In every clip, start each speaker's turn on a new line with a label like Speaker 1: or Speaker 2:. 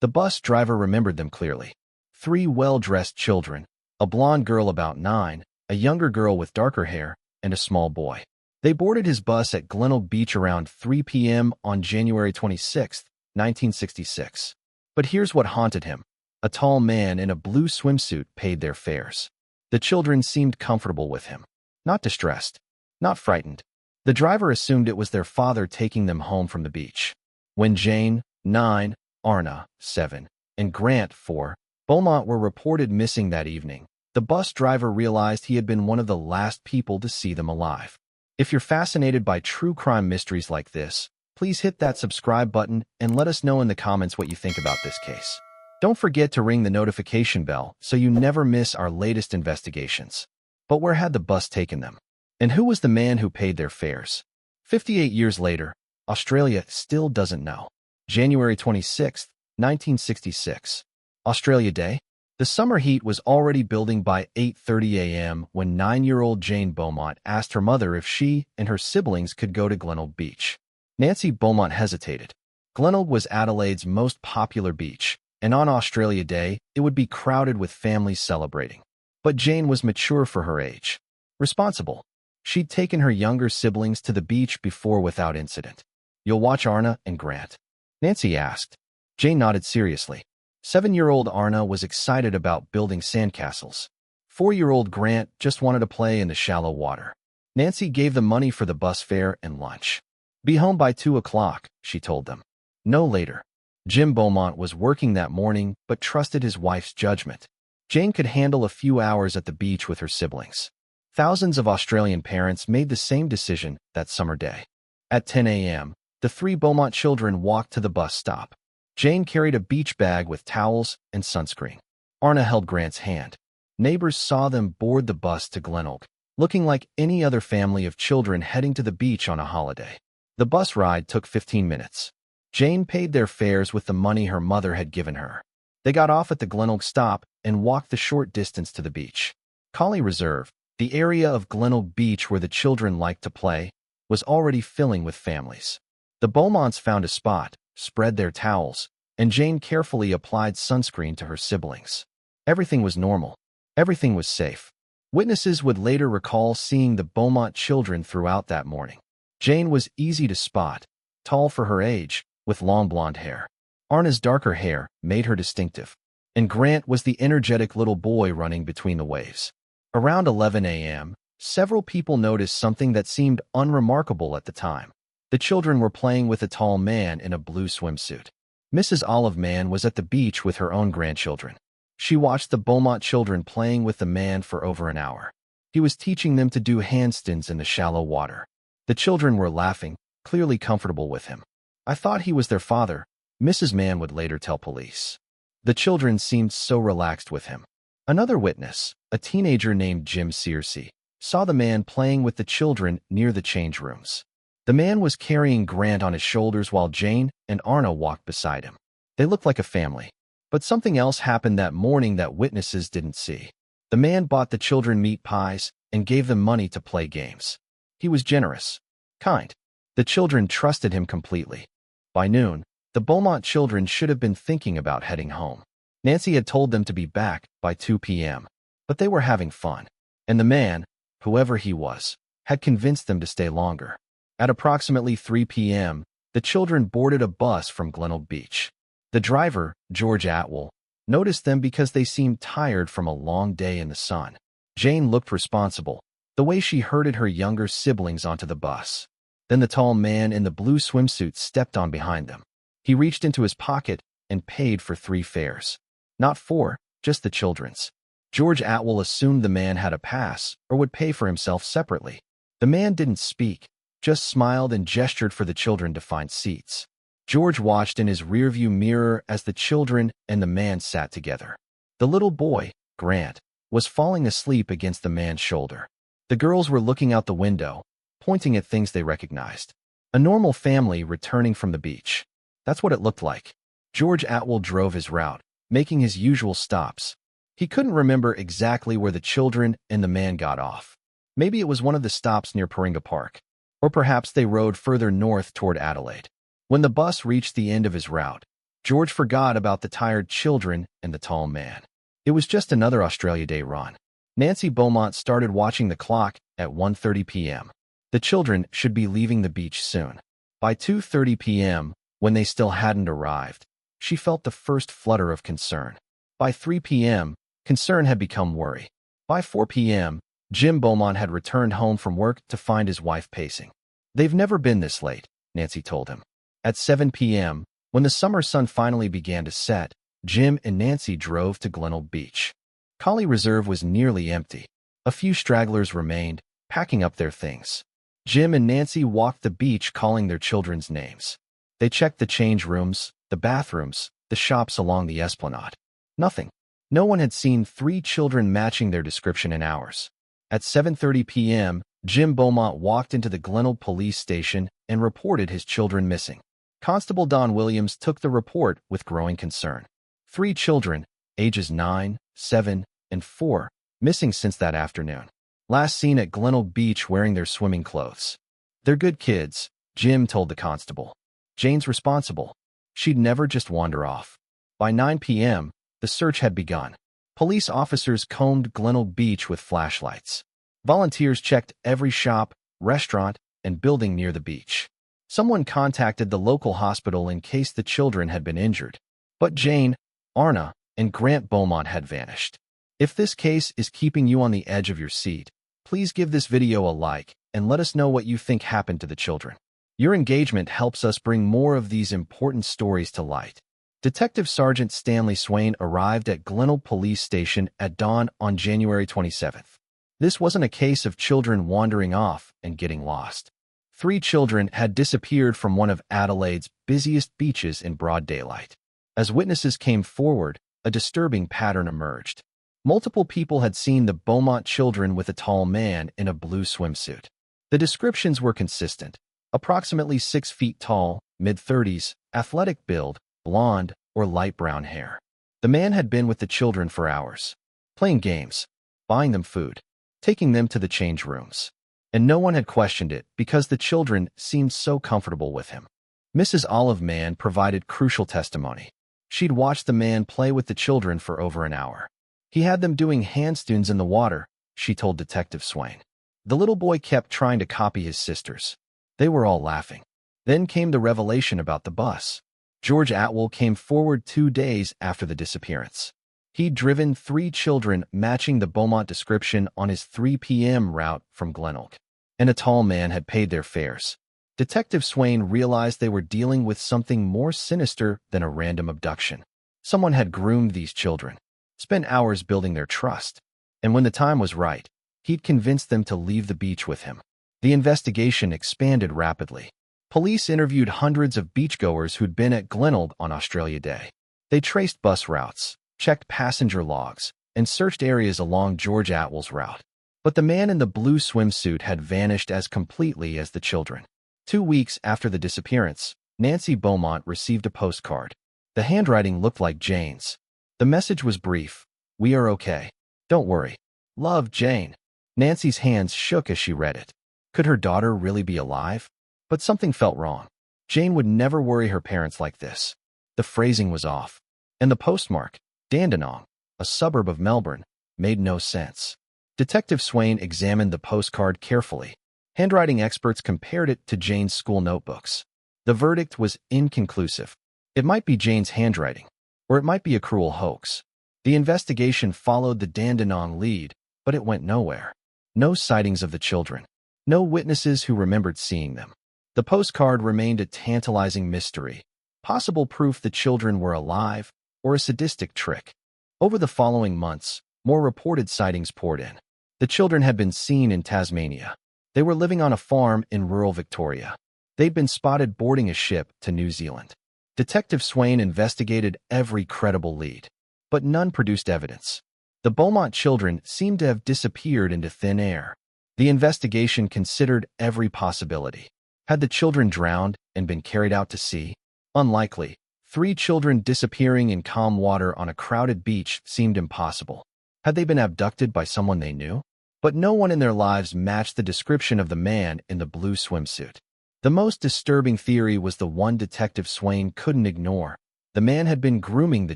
Speaker 1: The bus driver remembered them clearly. 3 well-dressed children, a blonde girl about 9, a younger girl with darker hair, and a small boy. They boarded his bus at Glenelg Beach around 3 p.m. on January 26, 1966. But here's what haunted him. A tall man in a blue swimsuit paid their fares. The children seemed comfortable with him. Not distressed. Not frightened. The driver assumed it was their father taking them home from the beach. When Jane, 9, Arnna, 7, and Grant, 4, Beaumont were reported missing that evening, the bus driver realized he had been one of the last people to see them alive. If you're fascinated by true crime mysteries like this, please hit that subscribe button and let us know in the comments what you think about this case. Don't forget to ring the notification bell so you never miss our latest investigations. But where had the bus taken them? And who was the man who paid their fares? 58 years later, Australia still doesn't know. January 26, 1966. Australia Day. The summer heat was already building by 8:30 a.m. when 9-year-old Jane Beaumont asked her mother if she and her siblings could go to Glenelg Beach. Nancy Beaumont hesitated. Glenelg was Adelaide's most popular beach, and on Australia Day, it would be crowded with families celebrating. But Jane was mature for her age. Responsible. She'd taken her younger siblings to the beach before without incident. "You'll watch Arnna and Grant?" Nancy asked. Jane nodded seriously. 7-year-old Arnna was excited about building sandcastles. 4-year-old Grant just wanted to play in the shallow water. Nancy gave them money for the bus fare and lunch. "Be home by 2 o'clock, she told them. No later. Jim Beaumont was working that morning but trusted his wife's judgment. Jane could handle a few hours at the beach with her siblings. Thousands of Australian parents made the same decision that summer day. At 10 a.m., the 3 Beaumont children walked to the bus stop. Jane carried a beach bag with towels and sunscreen. Arnna held Grant's hand. Neighbors saw them board the bus to Glenelg, looking like any other family of children heading to the beach on a holiday. The bus ride took 15 minutes. Jane paid their fares with the money her mother had given her. They got off at the Glenelg stop and walked the short distance to the beach. Collie Reserve, the area of Glenelg Beach where the children liked to play, was already filling with families. The Beaumonts found a spot, spread their towels, and Jane carefully applied sunscreen to her siblings. Everything was normal. Everything was safe. Witnesses would later recall seeing the Beaumont children throughout that morning. Jane was easy to spot, tall for her age, with long blonde hair. Arnna's darker hair made her distinctive, and Grant was the energetic little boy running between the waves. Around 11 a.m., several people noticed something that seemed unremarkable at the time. The children were playing with a tall man in a blue swimsuit. Mrs. Olive Mann was at the beach with her own grandchildren. She watched the Beaumont children playing with the man for over an hour. He was teaching them to do handstands in the shallow water. The children were laughing, clearly comfortable with him. "I thought he was their father," Mrs. Mann would later tell police. The children seemed so relaxed with him. Another witness, a teenager named Jim Searcy, saw the man playing with the children near the change rooms. The man was carrying Grant on his shoulders while Jane and Arnna walked beside him. They looked like a family. But something else happened that morning that witnesses didn't see. The man bought the children meat pies and gave them money to play games. He was generous, kind. The children trusted him completely. By noon, the Beaumont children should have been thinking about heading home. Nancy had told them to be back by 2 p.m., but they were having fun. And the man, whoever he was, had convinced them to stay longer. At approximately 3 p.m., the children boarded a bus from Glenelg Beach. The driver, George Atwell, noticed them because they seemed tired from a long day in the sun. Jane looked responsible, the way she herded her younger siblings onto the bus. Then the tall man in the blue swimsuit stepped on behind them. He reached into his pocket and paid for 3 fares. Not 4, just the children's. George Atwell assumed the man had a pass or would pay for himself separately. The man didn't speak, just smiled and gestured for the children to find seats. George watched in his rearview mirror as the children and the man sat together. The little boy, Grant, was falling asleep against the man's shoulder. The girls were looking out the window, pointing at things they recognized. A normal family returning from the beach. That's what it looked like. George Atwell drove his route, making his usual stops. He couldn't remember exactly where the children and the man got off. Maybe it was one of the stops near Paringa Park. Or perhaps they rode further north toward Adelaide. When the bus reached the end of his route, George forgot about the tired children and the tall man. It was just another Australia Day run. Nancy Beaumont started watching the clock at 1:30 p.m. The children should be leaving the beach soon. By 2:30 p.m., when they still hadn't arrived, she felt the first flutter of concern. By 3 p.m., concern had become worry. By 4 p.m., Jim Beaumont had returned home from work to find his wife pacing. "They've never been this late," Nancy told him. At 7 p.m., when the summer sun finally began to set, Jim and Nancy drove to Glenelg Beach. Collie Reserve was nearly empty. A few stragglers remained, packing up their things. Jim and Nancy walked the beach calling their children's names. They checked the change rooms, the bathrooms, the shops along the esplanade. Nothing. No one had seen 3 children matching their description in hours. At 7:30 p.m., Jim Beaumont walked into the Glenelg police station and reported his children missing. Constable Don Williams took the report with growing concern. 3 children, ages 9, 7, and 4, missing since that afternoon. Last seen at Glenelg Beach wearing their swimming clothes. "They're good kids," Jim told the constable. "Jane's responsible. She'd never just wander off." By 9 p.m., the search had begun. Police officers combed Glenelg Beach with flashlights. Volunteers checked every shop, restaurant, and building near the beach. Someone contacted the local hospital in case the children had been injured. But Jane, Arnna, and Grant Beaumont had vanished. If this case is keeping you on the edge of your seat, please give this video a like and let us know what you think happened to the children. Your engagement helps us bring more of these important stories to light. Detective Sergeant Stanley Swain arrived at Glenelg Police Station at dawn on January 27th. This wasn't a case of children wandering off and getting lost. 3 children had disappeared from one of Adelaide's busiest beaches in broad daylight. As witnesses came forward, a disturbing pattern emerged. Multiple people had seen the Beaumont children with a tall man in a blue swimsuit. The descriptions were consistent: approximately 6 feet tall, mid-30s, athletic build, blonde or light brown hair. The man had been with the children for hours, playing games, buying them food, taking them to the change rooms. And no one had questioned it because the children seemed so comfortable with him. Mrs. Olive Mann provided crucial testimony. She'd watched the man play with the children for over an hour. He had them doing handstands in the water, she told Detective Swain. The little boy kept trying to copy his sisters. They were all laughing. Then came the revelation about the bus. George Atwell came forward 2 days after the disappearance. He'd driven 3 children matching the Beaumont description on his 3 p.m. route from Glenelg, and a tall man had paid their fares. Detective Swain realized they were dealing with something more sinister than a random abduction. Someone had groomed these children, spent hours building their trust, and when the time was right, he'd convinced them to leave the beach with him. The investigation expanded rapidly. Police interviewed hundreds of beachgoers who'd been at Glenelg on Australia Day. They traced bus routes, checked passenger logs, and searched areas along George Atwell's route. But the man in the blue swimsuit had vanished as completely as the children. 2 weeks after the disappearance, Nancy Beaumont received a postcard. The handwriting looked like Jane's. The message was brief: "We are okay. Don't worry. Love, Jane." Nancy's hands shook as she read it. Could her daughter really be alive? But something felt wrong. Jane would never worry her parents like this. The phrasing was off. And the postmark, Dandenong, a suburb of Melbourne, made no sense. Detective Swain examined the postcard carefully. Handwriting experts compared it to Jane's school notebooks. The verdict was inconclusive. It might be Jane's handwriting, or it might be a cruel hoax. The investigation followed the Dandenong lead, but it went nowhere. No sightings of the children. No witnesses who remembered seeing them. The postcard remained a tantalizing mystery, possible proof the children were alive, or a sadistic trick. Over the following months, more reported sightings poured in. The children had been seen in Tasmania. They were living on a farm in rural Victoria. They'd been spotted boarding a ship to New Zealand. Detective Swain investigated every credible lead, but none produced evidence. The Beaumont children seemed to have disappeared into thin air. The investigation considered every possibility. Had the children drowned and been carried out to sea? Unlikely. 3 children disappearing in calm water on a crowded beach seemed impossible. Had they been abducted by someone they knew? But no one in their lives matched the description of the man in the blue swimsuit. The most disturbing theory was the one Detective Swain couldn't ignore. The man had been grooming the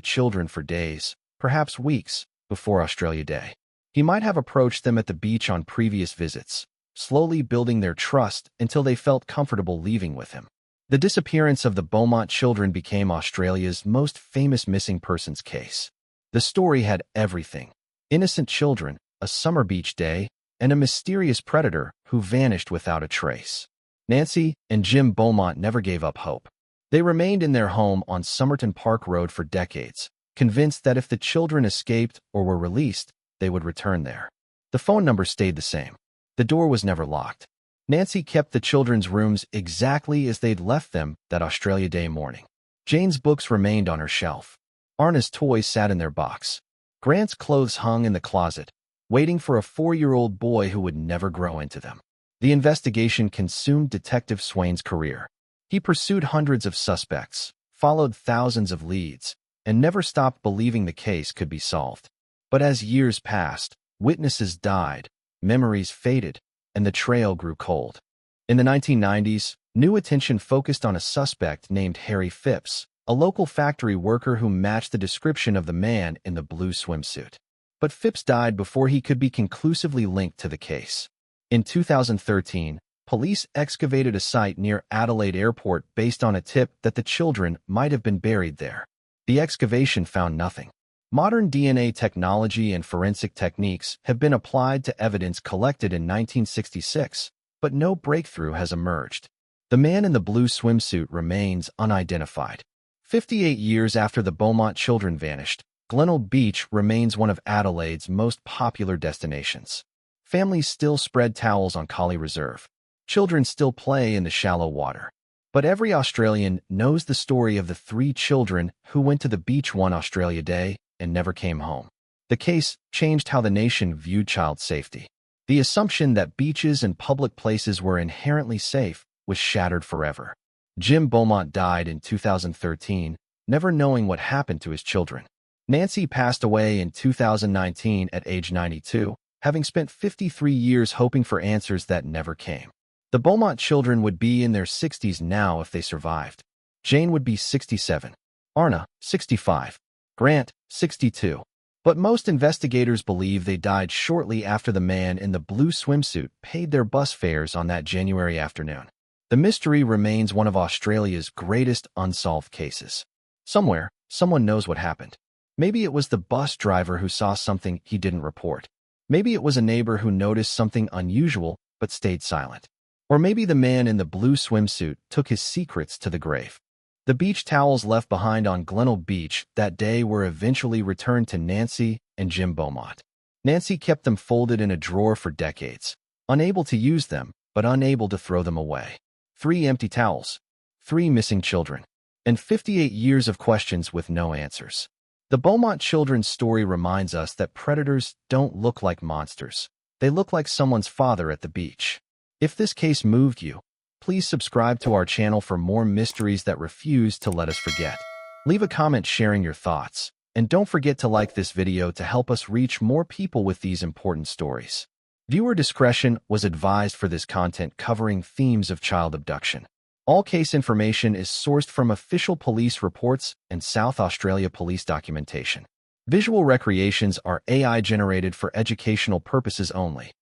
Speaker 1: children for days, perhaps weeks, before Australia Day. He might have approached them at the beach on previous visits, slowly building their trust until they felt comfortable leaving with him. The disappearance of the Beaumont children became Australia's most famous missing persons case. The story had everything: innocent children, a summer beach day, and a mysterious predator who vanished without a trace. Nancy and Jim Beaumont never gave up hope. They remained in their home on Somerton Park Road for decades, convinced that if the children escaped or were released, they would return there. The phone number stayed the same. The door was never locked. Nancy kept the children's rooms exactly as they'd left them that Australia Day morning. Jane's books remained on her shelf. Arnna's toys sat in their box. Grant's clothes hung in the closet, waiting for a 4-year-old boy who would never grow into them. The investigation consumed Detective Swain's career. He pursued hundreds of suspects, followed thousands of leads, and never stopped believing the case could be solved. But as years passed, witnesses died, memories faded, and the trail grew cold. In the 1990s, new attention focused on a suspect named Harry Phipps, a local factory worker who matched the description of the man in the blue swimsuit. But Phipps died before he could be conclusively linked to the case. In 2013, police excavated a site near Adelaide Airport based on a tip that the children might have been buried there. The excavation found nothing. Modern DNA technology and forensic techniques have been applied to evidence collected in 1966, but no breakthrough has emerged. The man in the blue swimsuit remains unidentified. 58 years after the Beaumont children vanished, Glenelg Beach remains one of Adelaide's most popular destinations. Families still spread towels on Collie Reserve. Children still play in the shallow water. But every Australian knows the story of the 3 children who went to the beach one Australia Day and never came home. The case changed how the nation viewed child safety. The assumption that beaches and public places were inherently safe was shattered forever. Jim Beaumont died in 2013, never knowing what happened to his children. Nancy passed away in 2019 at age 92, having spent 53 years hoping for answers that never came. The Beaumont children would be in their 60s now if they survived. Jane would be 67. Arnna, 65. Grant, 62. But most investigators believe they died shortly after the man in the blue swimsuit paid their bus fares on that January afternoon. The mystery remains one of Australia's greatest unsolved cases. Somewhere, someone knows what happened. Maybe it was the bus driver who saw something he didn't report. Maybe it was a neighbor who noticed something unusual but stayed silent. Or maybe the man in the blue swimsuit took his secrets to the grave. The beach towels left behind on Glenelg Beach that day were eventually returned to Nancy and Jim Beaumont. Nancy kept them folded in a drawer for decades, unable to use them, but unable to throw them away. 3 empty towels, 3 missing children, and 58 years of questions with no answers. The Beaumont children's story reminds us that predators don't look like monsters. They look like someone's father at the beach. If this case moved you, please subscribe to our channel for more mysteries that refuse to let us forget. Leave a comment sharing your thoughts, and don't forget to like this video to help us reach more people with these important stories. Viewer discretion was advised for this content covering themes of child abduction. All case information is sourced from official police reports and South Australia police documentation. Visual recreations are AI generated for educational purposes only.